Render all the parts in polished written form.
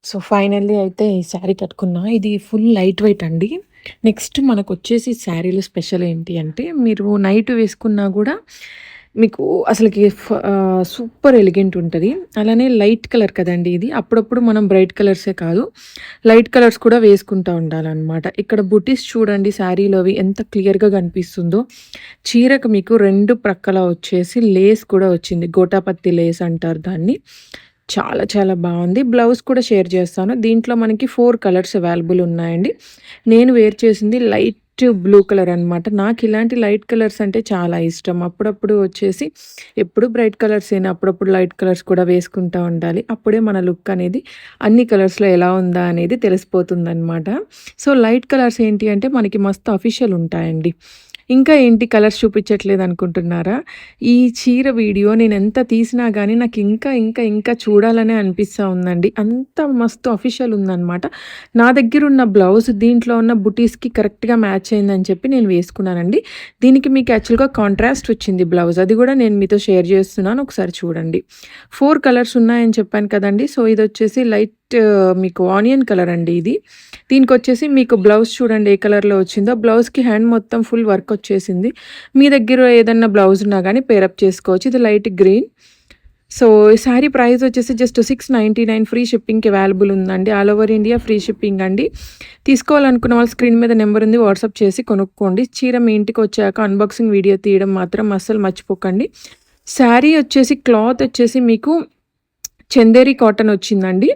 So, finally అయితే ఈ శారీ కట్టుకున్నా. ఇది ఫుల్ లైట్ వెయిట్ అండి. నెక్స్ట్ మనకొచ్చేసి శారీలో స్పెషల్ ఏంటి అంటే, మీరు నైట్ వేసుకున్నా గూడా మీకు అసలకి సూపర్ ఎలిగెంట్ ఉంటది. అలానే లైట్ కలర్ కదండీ ఇది. అప్పుడప్పుడు మనం బ్రైట్ కలర్సే కాదు, లైట్ కలర్స్ కూడా వేసుకుంటా ఉండాలనమాట. ఇక్కడ బుటీస్ చూడండి శారీలోవి ఎంత క్లియర్‌గా కనిపిస్తుందో. చీరకు మీకు 2 ప్రక్కల వచ్చేసి లేస్ కూడా వచ్చింది. గోటాపత్తి లేస్ అంటారు దాన్ని. చాలా చాలా బావుంది. బ్లౌజ్ కూడా షేర్ చేస్తాను. దీంట్లో మనకి 4 కలర్స్ అవైలబుల్ ఉన్నాయండి. నేను వేర్ చేసింది లైట్ బ్లూ కలర్ అనమాట. నాకు ఇలాంటి లైట్ కలర్స్ అంటే చాలా ఇష్టం. అప్పుడప్పుడు వచ్చేసి ఎప్పుడు బ్రైట్ కలర్సేనా, అప్పుడప్పుడు లైట్ కలర్స్ కూడా వేసుకుంటా ఉండాలి. అప్పుడే మన లుక్ అనేది అన్ని కలర్స్‌లో ఎలా ఉందా అనేది తెలిసిపోతుందనమాట. సో, లైట్ కలర్స్ ఏంటి అంటే మనకి మస్తు అఫీషియల్ ఉంటాయండి. ఇంకా ఏంటి కలర్స్ చూపించట్లేదు అనుకుంటున్నారా? ఈ చీర వీడియో నేనెంత తీసినా గానీ నాకు ఇంకా చూడాలనే అనిపిస్తా ఉందండి. అంత మస్తు అఫీషియల్ ఉందనమాట. నా దగ్గరున్న బ్లౌజ్ దీంట్లో ఉన్న బుటీస్‌కి కరెక్ట్‌గా మ్యాచ్ అయిందని చెప్పి నేను వేసుకున్నానండి. దీనికి మీకు యాక్చువల్‌గా కాంట్రాస్ట్ వచ్చింది బ్లౌజ్. అది గూడా నేను మీతో షేర్ చేస్తున్నాను. ఒకసారి చూడండి. 4 కలర్స్ ఉన్నాయని చెప్పాను కదండీ! సో, ఇదొచ్చేసి లైట్ మీకు ఆనియన్ కలర్ అండి ఇది. దీనికొచ్చేసి మీకు బ్లౌజ్ చూడండి ఏ కలర్‌లో వచ్చిందో. బ్లౌజ్‌కి హ్యాండ్ మొత్తం ఫుల్ వర్క్ వచ్చేసింది. మీ దగ్గర ఏదన్నా బ్లౌజ్ ఉన్నా గానీ పేరప్ చేసుకోవచ్చు. ఇది లైట్ గ్రీన్. సో, ఈ శారీ ప్రైస్ వచ్చేసి జస్ట్ 699 ఫ్రీ షిప్పింగ్‌కి అవైలబుల్ ఉందండి. All over India free shipping అండి. తీసుకోవాలనుకున్న వాళ్ళు స్క్రీన్ మీద నెంబర్ ఉంది. వాట్సాప్ చేసి కొనుక్కోండి. చీర మీ ఇంటికొచ్చాక అన్బాక్సింగ్ వీడియో తీయడం మాత్రం అస్సలు మర్చిపోకండి. శారీ వచ్చేసి క్లాత్ వచ్చేసి మీకు చందేరి కాటన్ వచ్చిందండి.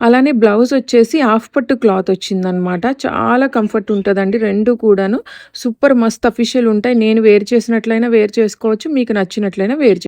అలానే బ్లౌజ్ వచ్చేసి హాఫ్ పట్టు క్లాత్ వచ్చిందనమాట. చాలా కంఫర్ట్ ఉంటదండి 2 కూడాను. సూపర్ మస్త్ అఫీషియల్ ఉంటాయి. నేను వేర్ చేసినట్లయినా వేర్ చేసుకోవచ్చు. మీకు నచ్చినట్లయినా వేర్